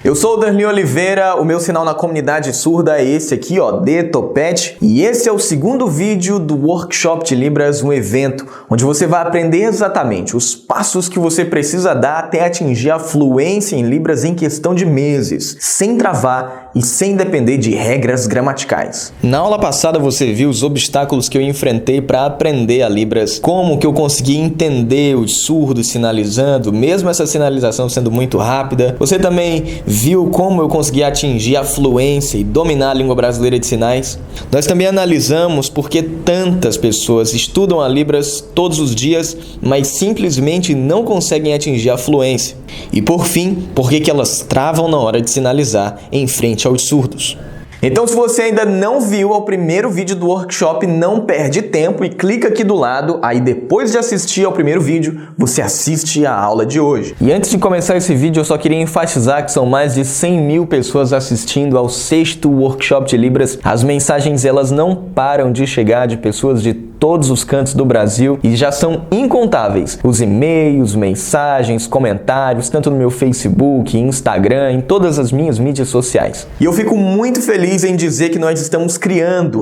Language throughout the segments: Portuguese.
Eu sou o Darley Oliveira, o meu sinal na comunidade surda é esse aqui, ó, de Topete, e esse é o segundo vídeo do Workshop de Libras, um evento onde você vai aprender exatamente os passos que você precisa dar até atingir a fluência em Libras em questão de meses, sem travar e sem depender de regras gramaticais. Na aula passada você viu os obstáculos que eu enfrentei para aprender a Libras, como que eu consegui entender os surdos sinalizando, mesmo essa sinalização sendo muito rápida. Você também viu como eu consegui atingir a fluência e dominar a língua brasileira de sinais. Nós também analisamos por que tantas pessoas estudam a Libras todos os dias, mas simplesmente não conseguem atingir a fluência. E por fim, por que elas travam na hora de sinalizar em frente aos surdos. Então, se você ainda não viu o primeiro vídeo do workshop, não perde tempo e clica aqui do lado, aí depois de assistir ao primeiro vídeo, você assiste a aula de hoje. E antes de começar esse vídeo, eu só queria enfatizar que são mais de 100 mil pessoas assistindo ao 6º workshop de Libras. As mensagens, elas não param de chegar de pessoas de todos os cantos do Brasil e já são incontáveis os e-mails, mensagens, comentários, tanto no meu Facebook, Instagram, em todas as minhas mídias sociais. E eu fico muito feliz em dizer que nós estamos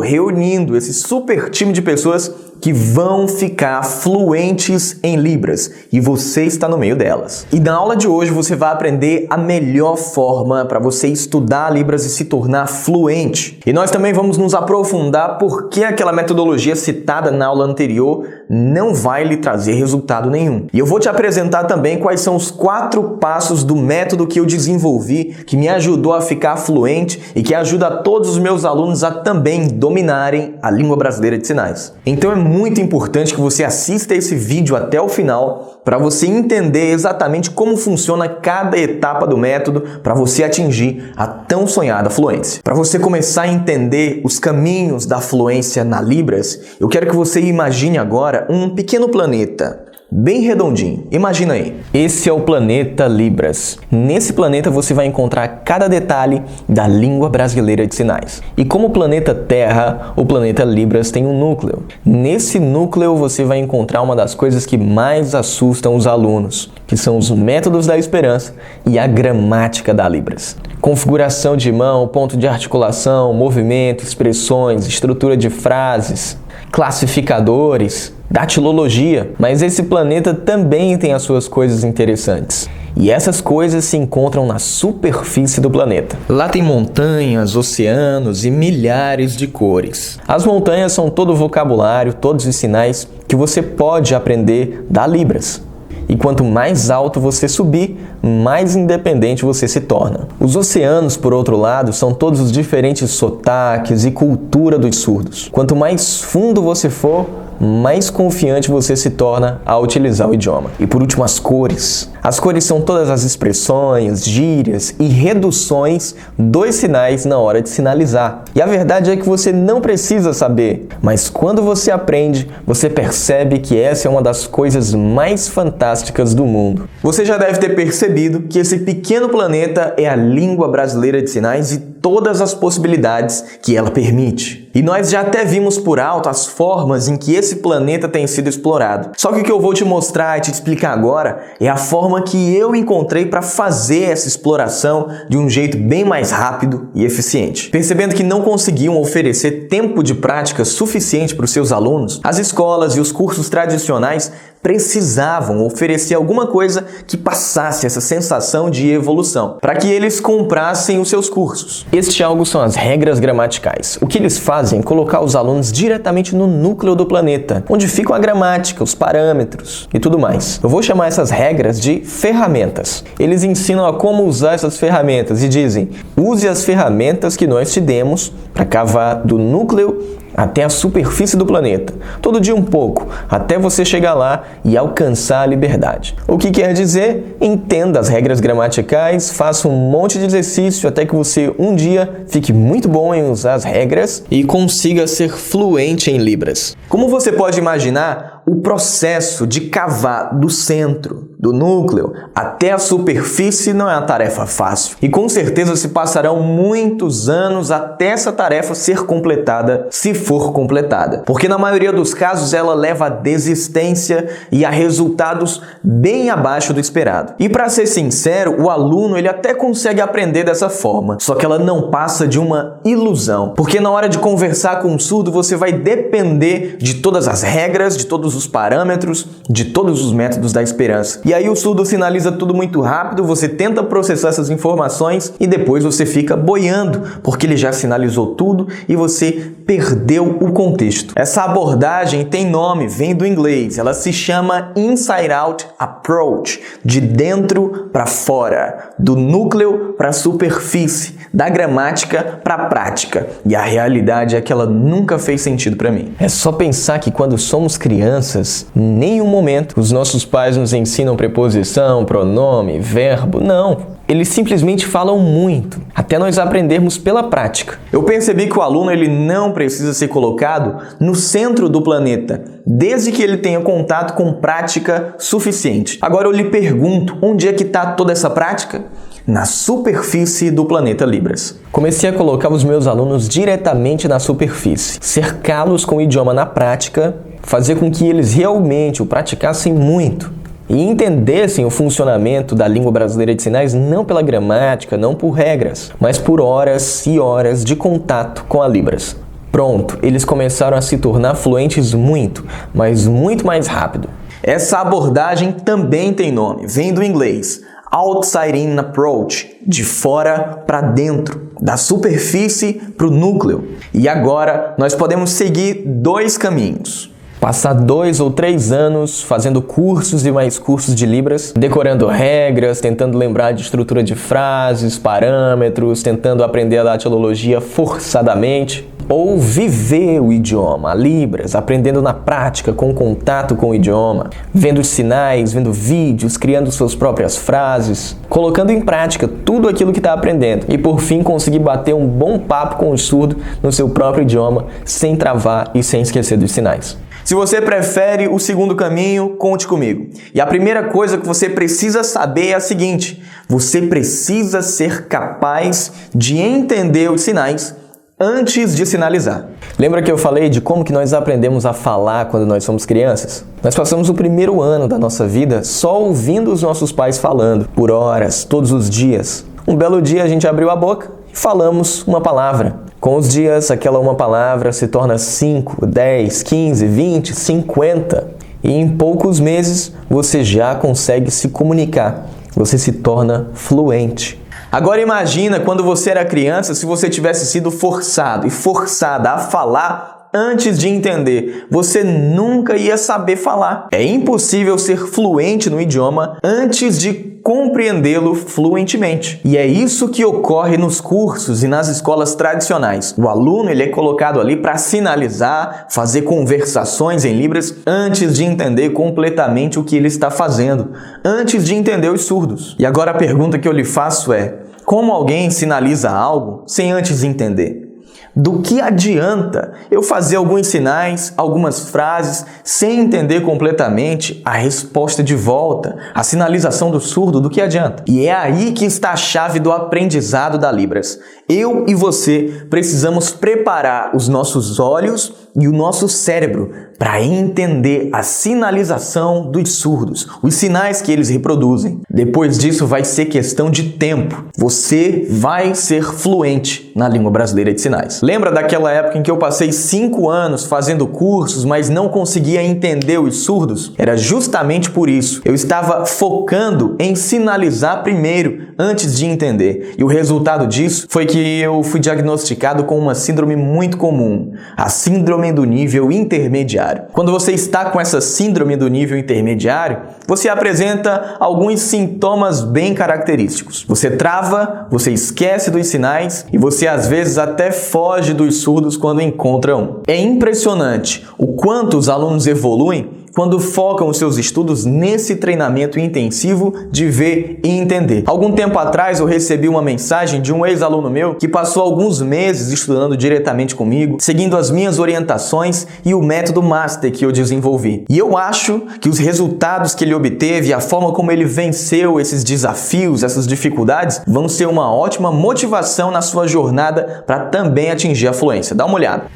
reunindo esse super time de pessoas que vão ficar fluentes em Libras e você está no meio delas. E na aula de hoje você vai aprender a melhor forma para você estudar Libras e se tornar fluente. E nós também vamos nos aprofundar por que aquela metodologia citada na aula anterior não vai lhe trazer resultado nenhum. E eu vou te apresentar também quais são os 4 passos do método que eu desenvolvi, que me ajudou a ficar fluente e que ajuda a todos os meus alunos a também dominarem a língua brasileira de sinais. Então é muito importante que você assista esse vídeo até o final para você entender exatamente como funciona cada etapa do método para você atingir a tão sonhada fluência. Para você começar a entender os caminhos da fluência na Libras, eu quero que você imagine agora um pequeno planeta bem redondinho. Imagina aí. Esse é o planeta Libras. Nesse planeta você vai encontrar cada detalhe da língua brasileira de sinais. E como o planeta Terra, o planeta Libras tem um núcleo. Nesse núcleo você vai encontrar uma das coisas que mais assustam os alunos, que são os métodos da esperança e a gramática da Libras. Configuração de mão, ponto de articulação, movimento, expressões, estrutura de frases, classificadores, datilologia, mas esse planeta também tem as suas coisas interessantes. E essas coisas se encontram na superfície do planeta. Lá tem montanhas, oceanos e milhares de cores. As montanhas são todo o vocabulário, todos os sinais que você pode aprender da Libras. E quanto mais alto você subir, mais independente você se torna. Os oceanos, por outro lado, são todos os diferentes sotaques e cultura dos surdos. Quanto mais fundo você for, mais confiante você se torna ao utilizar o idioma. E por último, as cores. As cores são todas as expressões, gírias e reduções dos sinais na hora de sinalizar. E a verdade é que você não precisa saber, mas quando você aprende, você percebe que essa é uma das coisas mais fantásticas do mundo. Você já deve ter percebido que esse pequeno planeta é a língua brasileira de sinais e todas as possibilidades que ela permite. E nós já até vimos por alto as formas em que esse planeta tem sido explorado. Só que o que eu vou te mostrar e te explicar agora é a forma que eu encontrei para fazer essa exploração de um jeito bem mais rápido e eficiente. Percebendo que não conseguiam oferecer tempo de prática suficiente para os seus alunos, as escolas e os cursos tradicionais precisavam oferecer alguma coisa que passasse essa sensação de evolução, para que eles comprassem os seus cursos. Este algo são as regras gramaticais. O que eles fazem é colocar os alunos diretamente no núcleo do planeta, onde ficam a gramática, os parâmetros e tudo mais. Eu vou chamar essas regras de ferramentas. Eles ensinam a como usar essas ferramentas e dizem: use as ferramentas que nós te demos para cavar do núcleo até a superfície do planeta, todo dia um pouco, até você chegar lá e alcançar a liberdade. O que quer dizer? Entenda as regras gramaticais, faça um monte de exercício até que você um dia fique muito bom em usar as regras e consiga ser fluente em Libras. Como você pode imaginar, o processo de cavar do centro, do núcleo, até a superfície não é uma tarefa fácil. E com certeza se passarão muitos anos até essa tarefa ser completada, se for completada. Porque na maioria dos casos ela leva a desistência e a resultados bem abaixo do esperado. E para ser sincero, o aluno ele até consegue aprender dessa forma, só que ela não passa de uma ilusão. Porque na hora de conversar com um surdo, você vai depender de todas as regras, de todos os parâmetros, de todos os métodos da esperança. E aí o surdo sinaliza tudo muito rápido, você tenta processar essas informações e depois você fica boiando, porque ele já sinalizou tudo e você perdeu o contexto. Essa abordagem tem nome, vem do inglês, ela se chama Inside Out Approach, de dentro para fora, do núcleo para a superfície, da gramática para a prática. E a realidade é que ela nunca fez sentido para mim. É só pensar que quando somos crianças, em nenhum momento os nossos pais nos ensinam preposição, pronome, verbo, não. Eles simplesmente falam muito, até nós aprendermos pela prática. Eu percebi que o aluno ele não precisa ser colocado no centro do planeta, desde que ele tenha contato com prática suficiente. Agora eu lhe pergunto, onde é que está toda essa prática? Na superfície do planeta Libras. Comecei a colocar os meus alunos diretamente na superfície, cercá-los com o idioma na prática, fazer com que eles realmente o praticassem muito e entendessem o funcionamento da língua brasileira de sinais não pela gramática, não por regras, mas por horas e horas de contato com a Libras. Pronto, eles começaram a se tornar fluentes muito, mas muito mais rápido. Essa abordagem também tem nome, vem do inglês. Outside In Approach, de fora para dentro, da superfície para o núcleo. E agora nós podemos seguir dois caminhos. Passar 2 ou 3 anos fazendo cursos e mais cursos de Libras, decorando regras, tentando lembrar de estrutura de frases, parâmetros, tentando aprender a datilologia forçadamente. Ou viver o idioma, a Libras, aprendendo na prática, com contato com o idioma, vendo os sinais, vendo vídeos, criando suas próprias frases, colocando em prática tudo aquilo que está aprendendo e, por fim, conseguir bater um bom papo com o surdo no seu próprio idioma, sem travar e sem esquecer dos sinais. Se você prefere o segundo caminho, conte comigo. E a primeira coisa que você precisa saber é a seguinte: você precisa ser capaz de entender os sinais antes de sinalizar. Lembra que eu falei de como que nós aprendemos a falar quando nós somos crianças? Nós passamos o primeiro ano da nossa vida só ouvindo os nossos pais falando, por horas, todos os dias. Um belo dia a gente abriu a boca e falamos uma palavra. Com os dias, aquela uma palavra se torna 5, 10, 15, 20, 50. E em poucos meses você já consegue se comunicar. Você se torna fluente. Agora imagina quando você era criança, se você tivesse sido forçado e forçada a falar antes de entender. Você nunca ia saber falar. É impossível ser fluente no idioma antes de compreendê-lo fluentemente. E é isso que ocorre nos cursos e nas escolas tradicionais. O aluno ele é colocado ali para sinalizar, fazer conversações em Libras antes de entender completamente o que ele está fazendo, antes de entender os surdos. E agora a pergunta que eu lhe faço é: como alguém sinaliza algo sem antes entender? Do que adianta eu fazer alguns sinais, algumas frases, sem entender completamente a resposta de volta, a sinalização do surdo? Do que adianta? E é aí que está a chave do aprendizado da Libras. Eu e você precisamos preparar os nossos olhos e o nosso cérebro para entender a sinalização dos surdos, os sinais que eles reproduzem. Depois disso vai ser questão de tempo. Você vai ser fluente na língua brasileira de sinais. Lembra daquela época em que eu passei 5 anos fazendo cursos, mas não conseguia entender os surdos? Era justamente por isso. Eu estava focando em sinalizar primeiro, antes de entender. E o resultado disso foi que eu fui diagnosticado com uma síndrome muito comum, a síndrome do nível intermediário. Quando você está com essa síndrome do nível intermediário, você apresenta alguns sintomas bem característicos. Você trava, você esquece dos sinais e você às vezes até foge dos surdos quando encontra um. É impressionante o quanto os alunos evoluem quando focam os seus estudos nesse treinamento intensivo de ver e entender. Algum tempo atrás eu recebi uma mensagem de um ex-aluno meu que passou alguns meses estudando diretamente comigo, seguindo as minhas orientações e o método Master que eu desenvolvi. E eu acho que os resultados que ele obteve, a forma como ele venceu esses desafios, essas dificuldades, vão ser uma ótima motivação na sua jornada para também atingir a fluência. Dá uma olhada.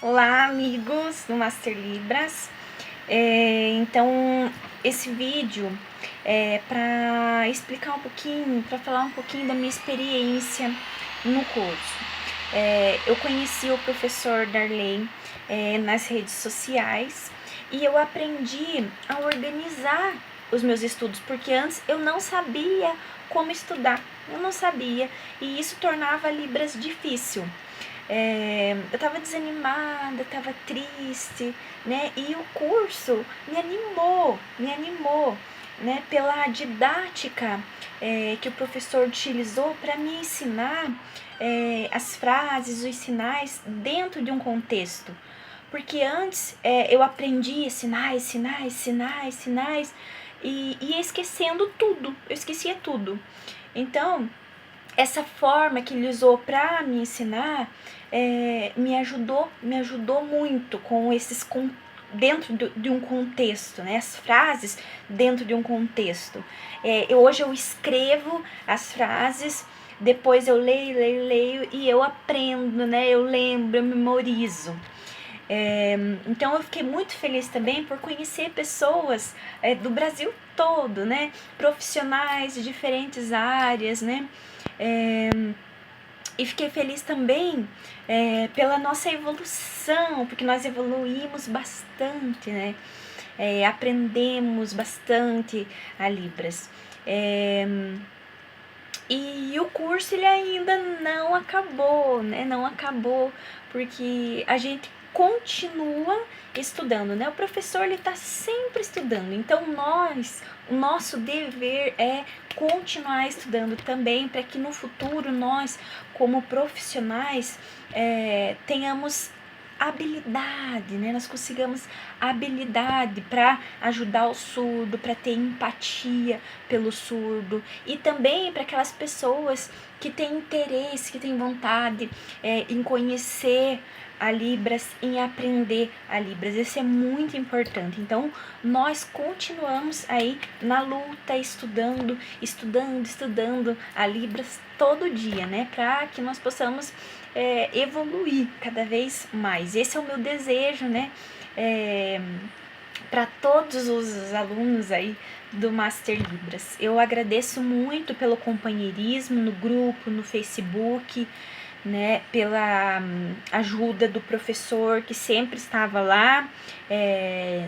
Olá, amigos do Master Libras. Então, esse vídeo é para explicar um pouquinho, para falar um pouquinho da minha experiência no curso. Eu conheci o professor Darley nas redes sociais e eu aprendi a organizar os meus estudos, porque antes eu não sabia como estudar, eu não sabia, e isso tornava Libras difícil. Eu estava desanimada, estava triste, né? E o curso me animou, né? Pela didática que o professor utilizou para me ensinar as frases, os sinais dentro de um contexto. Porque antes eu aprendia sinais e ia esquecendo tudo, eu esquecia tudo. Então, essa forma que ele usou para me ensinar me ajudou muito com esses dentro de um contexto, né? As frases dentro de um contexto. Hoje eu escrevo as frases, depois eu leio e eu aprendo, né? Eu lembro, eu memorizo. Então eu fiquei muito feliz também por conhecer pessoas do Brasil todo, né? Profissionais de diferentes áreas, né? E fiquei feliz também pela nossa evolução, porque nós evoluímos bastante, né? Aprendemos bastante a Libras. E o curso ele ainda não acabou, né? Não acabou, porque a gente continua estudando, né? O professor ele tá sempre estudando, então o nosso dever é continuar estudando também, para que no futuro nós, como profissionais, tenhamos habilidade, né? Nós consigamos habilidade para ajudar o surdo, para ter empatia pelo surdo, e também para aquelas pessoas que têm interesse, que têm vontade em conhecer a Libras, em aprender a Libras. Isso é muito importante. Então, nós continuamos aí na luta, estudando a Libras todo dia, né? Para que nós possamos evoluir cada vez mais. Esse é o meu desejo, né? Para todos os alunos aí do Master Libras. Eu agradeço muito pelo companheirismo no grupo, no Facebook, né, pela ajuda do professor que sempre estava lá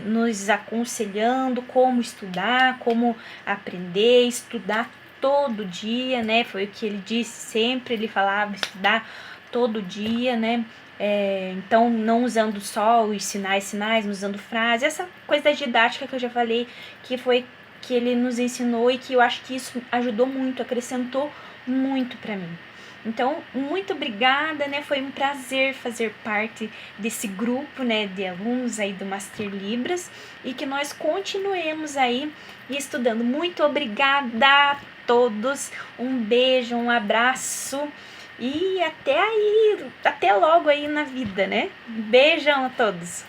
nos aconselhando como estudar, como aprender, estudar todo dia, né? Foi o que ele disse sempre, ele falava estudar todo dia, né? Então, não usando só os sinais, mas usando frases, essa coisa da didática que eu já falei, que foi que ele nos ensinou e que eu acho que isso ajudou muito, acrescentou muito para mim. Então, muito obrigada, né? Foi um prazer fazer parte desse grupo, né, de alunos aí do Master Libras, e que nós continuemos aí estudando. Muito obrigada a todos, um beijo, um abraço e até logo aí na vida, né? Beijão a todos.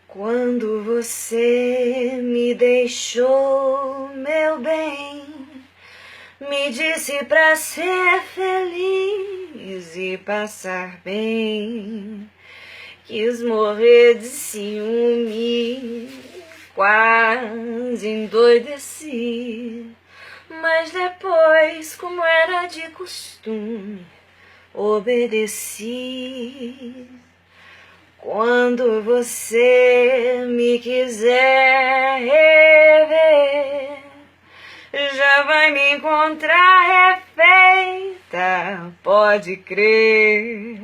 Quando você me deixou, meu bem, me disse pra ser feliz e passar bem. Quis morrer de ciúme, quase endoideci. Mas depois, como era de costume, obedeci. Quando você me quiser rever, já vai me encontrar refeita, pode crer.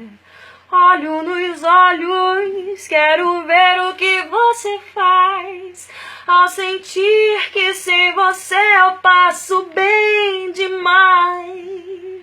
Olho nos olhos, quero ver o que você faz, ao sentir que sem você eu passo bem demais.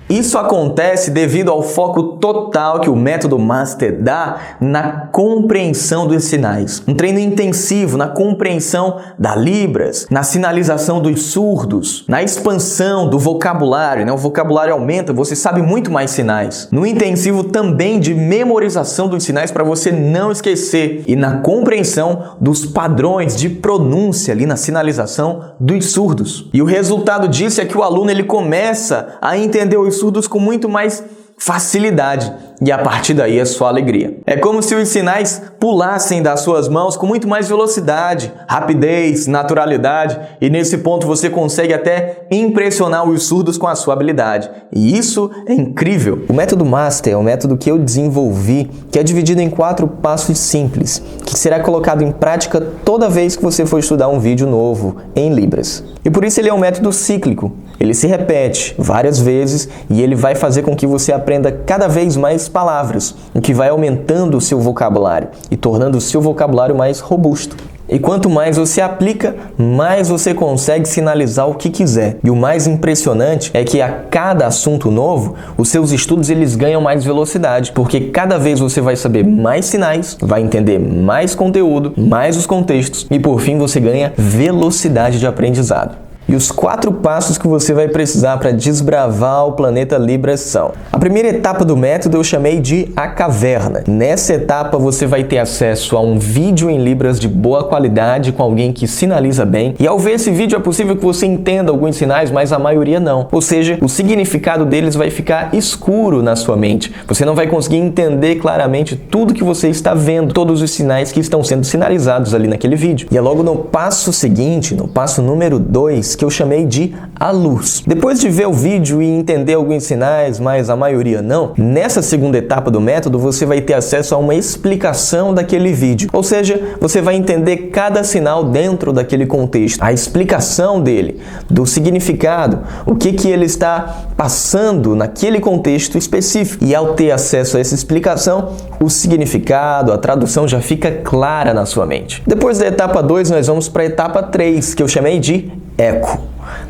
Isso acontece devido ao foco total que o método Master dá na compreensão dos sinais. Um treino intensivo na compreensão da Libras, na sinalização dos surdos, na expansão do vocabulário, né? O vocabulário aumenta, você sabe muito mais sinais. No intensivo também de memorização dos sinais para você não esquecer e na compreensão dos padrões de pronúncia ali na sinalização dos surdos. E o resultado disso é que o aluno ele começa a entender os surdos com muito mais facilidade e a partir daí é só alegria. É como se os sinais pulassem das suas mãos com muito mais velocidade, rapidez, naturalidade e nesse ponto você consegue até impressionar os surdos com a sua habilidade. E isso é incrível. O método Master é um método que eu desenvolvi que é dividido em 4 passos simples, que será colocado em prática toda vez que você for estudar um vídeo novo em Libras. E por isso ele é um método cíclico. Ele se repete várias vezes e ele vai fazer com que você aprenda cada vez mais palavras, o que vai aumentando o seu vocabulário e tornando o seu vocabulário mais robusto. E quanto mais você aplica, mais você consegue sinalizar o que quiser. E o mais impressionante é que a cada assunto novo, os seus estudos eles ganham mais velocidade, porque cada vez você vai saber mais sinais, vai entender mais conteúdo, mais os contextos e por fim você ganha velocidade de aprendizado. E os 4 passos que você vai precisar para desbravar o planeta Libras são: a primeira etapa do método eu chamei de a caverna. Nessa etapa você vai ter acesso a um vídeo em Libras de boa qualidade com alguém que sinaliza bem. E ao ver esse vídeo é possível que você entenda alguns sinais, mas a maioria não. Ou seja, o significado deles vai ficar escuro na sua mente. Você não vai conseguir entender claramente tudo que você está vendo, todos os sinais que estão sendo sinalizados ali naquele vídeo. E é logo no passo seguinte, no passo número 2, que eu chamei de a luz. Depois de ver o vídeo e entender alguns sinais, mas a maioria não, nessa segunda etapa do método você vai ter acesso a uma explicação daquele vídeo. Ou seja, você vai entender cada sinal dentro daquele contexto, a explicação dele, do significado, o que ele está passando naquele contexto específico. E ao ter acesso a essa explicação, o significado, a tradução já fica clara na sua mente. Depois da etapa 2, nós vamos para a etapa 3, que eu chamei de eco.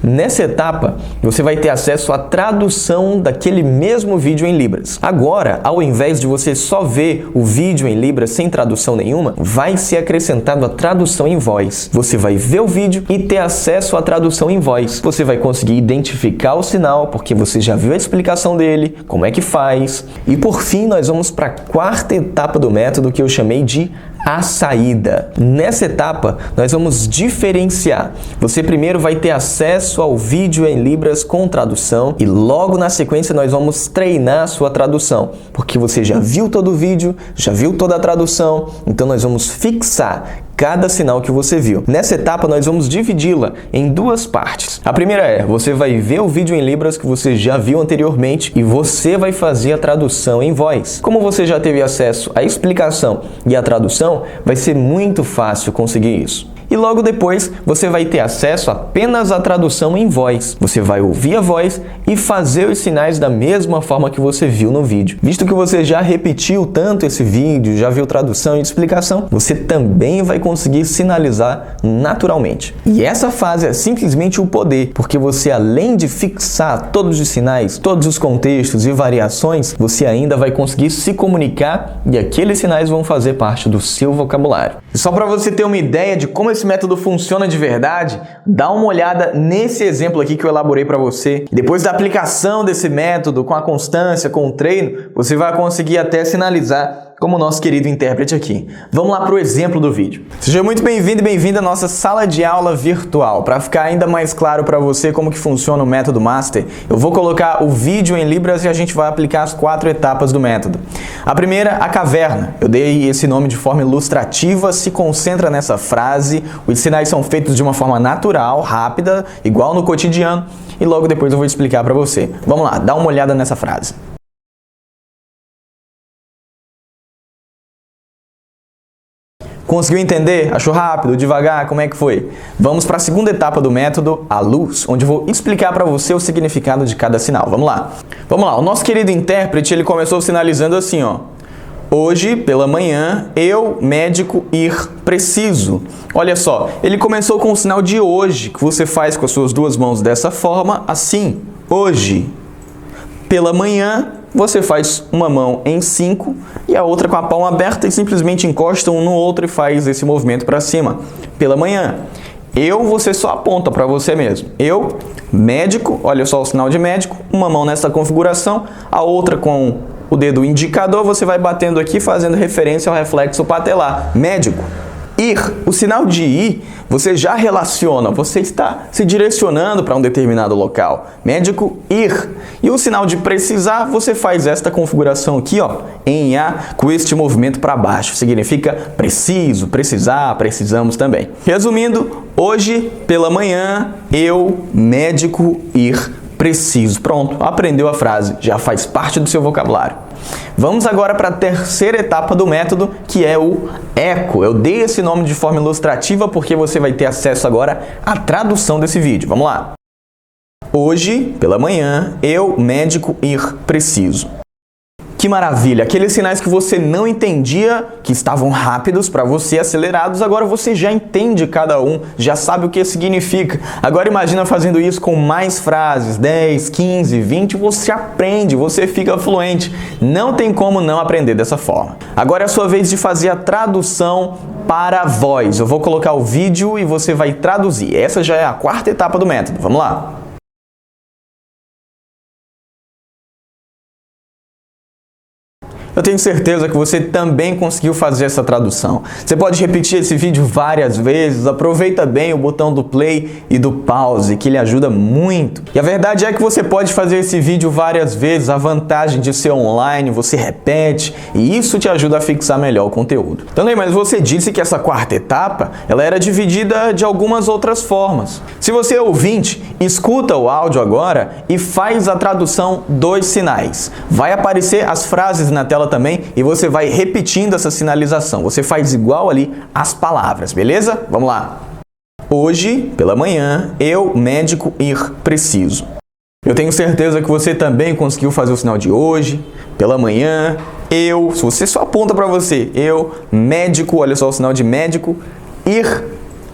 Nessa etapa, você vai ter acesso à tradução daquele mesmo vídeo em Libras. Agora, ao invés de você só ver o vídeo em Libras sem tradução nenhuma, vai ser acrescentado a tradução em voz. Você vai ver o vídeo e ter acesso à tradução em voz. Você vai conseguir identificar o sinal, porque você já viu a explicação dele, como é que faz. E por fim, nós vamos para a quarta etapa do método, que eu chamei de a saída. Nessa etapa, nós vamos diferenciar. Você primeiro vai ter acesso ao vídeo em Libras com tradução e logo na sequência nós vamos treinar a sua tradução, porque você já viu todo o vídeo, já viu toda a tradução, então nós vamos fixar cada sinal que você viu. Nessa etapa, nós vamos dividi-la em 2 partes. A primeira é, você vai ver o vídeo em Libras que você já viu anteriormente e você vai fazer a tradução em voz. Como você já teve acesso à explicação e à tradução, vai ser muito fácil conseguir isso. E logo depois, você vai ter acesso apenas à tradução em voz. Você vai ouvir a voz e fazer os sinais da mesma forma que você viu no vídeo. Visto que você já repetiu tanto esse vídeo, já viu tradução e explicação, você também vai conseguir sinalizar naturalmente. E essa fase é simplesmente o poder, porque você, além de fixar todos os sinais, todos os contextos e variações, você ainda vai conseguir se comunicar e aqueles sinais vão fazer parte do seu vocabulário. E só para você ter uma ideia de como esse método funciona de verdade, dá uma olhada nesse exemplo aqui que eu elaborei para você. Depois da aplicação desse método, com a constância, com o treino, você vai conseguir até sinalizar como o nosso querido intérprete aqui. Vamos lá para o exemplo do vídeo. Seja muito bem-vindo e bem-vinda à nossa sala de aula virtual. Para ficar ainda mais claro para você como que funciona o método Master, eu vou colocar o vídeo em Libras e a gente vai aplicar as 4 etapas do método. A primeira, a caverna. Eu dei esse nome de forma ilustrativa, se concentra nessa frase, os sinais são feitos de uma forma natural, rápida, igual no cotidiano, e logo depois eu vou explicar para você. Vamos lá, dá uma olhada nessa frase. Conseguiu entender? Achou rápido? Devagar? Como é que foi? Vamos para a segunda etapa do método, a luz, onde eu vou explicar para você o significado de cada sinal. Vamos lá. Vamos lá. O nosso querido intérprete, ele começou sinalizando assim, ó. Hoje, pela manhã, eu, médico, ir preciso. Olha só, ele começou com o sinal de hoje, que você faz com as suas 2 mãos dessa forma, assim. Hoje. pela manhã, você faz uma mão em 5 e a outra com a palma aberta e simplesmente encosta um no outro e faz esse movimento para cima. Pela manhã. Você só aponta para você mesmo. Médico, olha só o sinal de médico, uma mão nessa configuração, a outra com o dedo indicador, você vai batendo aqui fazendo referência ao reflexo patelar. Médico. Ir. O sinal de ir, você já relaciona, você está se direcionando para um determinado local. Médico, ir. E o sinal de precisar, você faz esta configuração aqui, ó, em A, com este movimento para baixo. Significa preciso, precisar, precisamos também. Resumindo, hoje pela manhã, médico, ir, preciso. Pronto, aprendeu a frase, já faz parte do seu vocabulário. Vamos agora para a terceira etapa do método, que é o eco. Eu dei esse nome de forma ilustrativa porque você vai ter acesso agora à tradução desse vídeo. Vamos lá. Hoje, pela manhã, médico, ir, preciso. Que maravilha! Aqueles sinais que você não entendia, que estavam rápidos para você, acelerados, agora você já entende cada um, já sabe o que significa. Agora imagina fazendo isso com mais frases, 10, 15, 20, você aprende, você fica fluente. Não tem como não aprender dessa forma. Agora é a sua vez de fazer a tradução para a voz. Eu vou colocar o vídeo e você vai traduzir. Essa já é a quarta etapa do método. Vamos lá! Eu tenho certeza que você também conseguiu fazer essa tradução. Você pode repetir esse vídeo várias vezes, aproveita bem o botão do play e do pause, que ele ajuda muito. E a verdade é que você pode fazer esse vídeo várias vezes, a vantagem de ser online, você repete, e isso te ajuda a fixar melhor o conteúdo. Também, mas você disse que essa quarta etapa, ela era dividida de algumas outras formas. Se você é ouvinte, escuta o áudio agora e faz a tradução dos sinais. Vai aparecer as frases na tela também e você vai repetindo essa sinalização. Você faz igual ali as palavras, beleza? Vamos lá. Hoje, pela manhã, médico, ir, preciso. Eu tenho certeza que você também conseguiu fazer o sinal de hoje, pela manhã, se você só aponta para você, médico, olha só o sinal de médico, ir,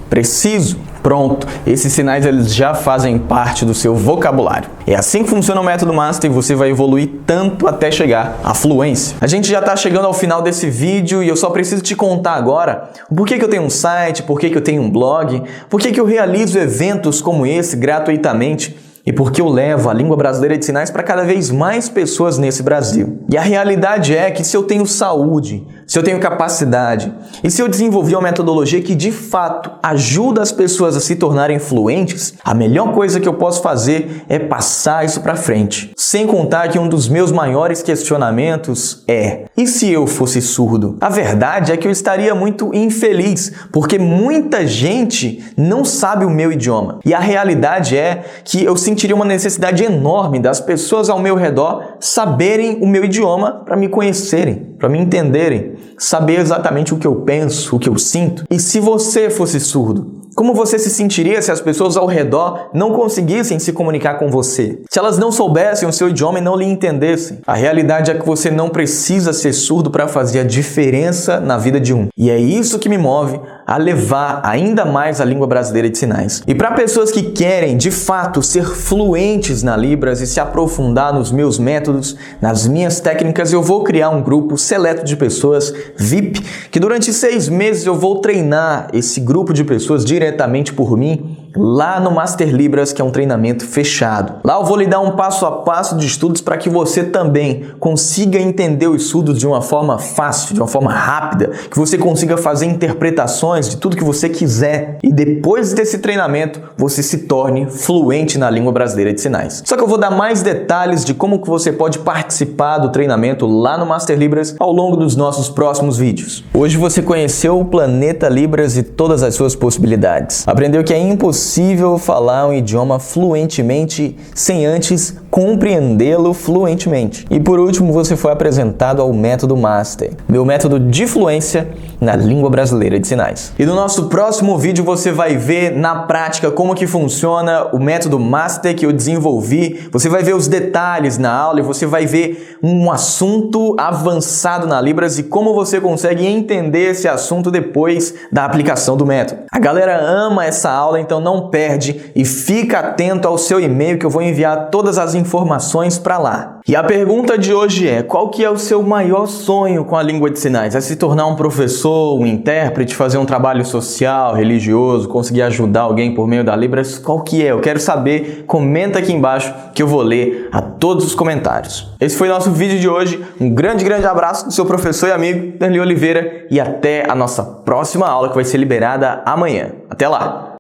preciso. Pronto, esses sinais eles já fazem parte do seu vocabulário. É assim que funciona o método Master e você vai evoluir tanto até chegar à fluência. A gente já está chegando ao final desse vídeo e eu só preciso te contar agora por que eu tenho um site, por que eu tenho um blog, por que eu realizo eventos como esse gratuitamente e por que eu levo a língua brasileira de sinais para cada vez mais pessoas nesse Brasil. E a realidade é que se eu tenho saúde, se eu tenho capacidade e se eu desenvolver uma metodologia que de fato ajuda as pessoas a se tornarem fluentes, a melhor coisa que eu posso fazer é passar isso para frente. Sem contar que um dos meus maiores questionamentos é: e se eu fosse surdo? A verdade é que eu estaria muito infeliz, porque muita gente não sabe o meu idioma. E a realidade é que eu sentiria uma necessidade enorme das pessoas ao meu redor saberem o meu idioma para me conhecerem, para me entenderem, saber exatamente o que eu penso, o que eu sinto. E se você fosse surdo, como você se sentiria se as pessoas ao redor não conseguissem se comunicar com você? Se elas não soubessem o seu idioma e não lhe entendessem? A realidade é que você não precisa ser surdo para fazer a diferença na vida de um. E é isso que me move a levar ainda mais a língua brasileira de sinais. E para pessoas que querem, de fato, ser fluentes na Libras e se aprofundar nos meus métodos, nas minhas técnicas, eu vou criar um grupo seleto de pessoas, VIP, que durante 6 meses eu vou treinar esse grupo de pessoas diretamente por mim, lá no Master Libras, que é um treinamento fechado. Lá eu vou lhe dar um passo a passo de estudos para que você também consiga entender os estudos de uma forma fácil, de uma forma rápida, que você consiga fazer interpretações de tudo que você quiser e depois desse treinamento você se torne fluente na língua brasileira de sinais. Só que eu vou dar mais detalhes de como que você pode participar do treinamento lá no Master Libras ao longo dos nossos próximos vídeos. Hoje você conheceu o planeta Libras e todas as suas possibilidades. Aprendeu que é impossível falar um idioma fluentemente sem antes compreendê-lo fluentemente. E por último, você foi apresentado ao método Master, meu método de fluência na língua brasileira de sinais. E no nosso próximo vídeo você vai ver na prática como que funciona o método Master que eu desenvolvi. Você vai ver os detalhes na aula e você vai ver um assunto avançado na Libras e como você consegue entender esse assunto depois da aplicação do método. A galera ama essa aula, então não perde e fica atento ao seu e-mail que eu vou enviar todas as informações para lá. E a pergunta de hoje é: qual que é o seu maior sonho com a língua de sinais? É se tornar um professor, um intérprete, fazer um trabalho social, religioso, conseguir ajudar alguém por meio da Libras? Qual que é? Eu quero saber. Comenta aqui embaixo que eu vou ler a todos os comentários. Esse foi o nosso vídeo de hoje. Um grande abraço do seu professor e amigo Darli Oliveira e até a nossa próxima aula que vai ser liberada amanhã. Até lá!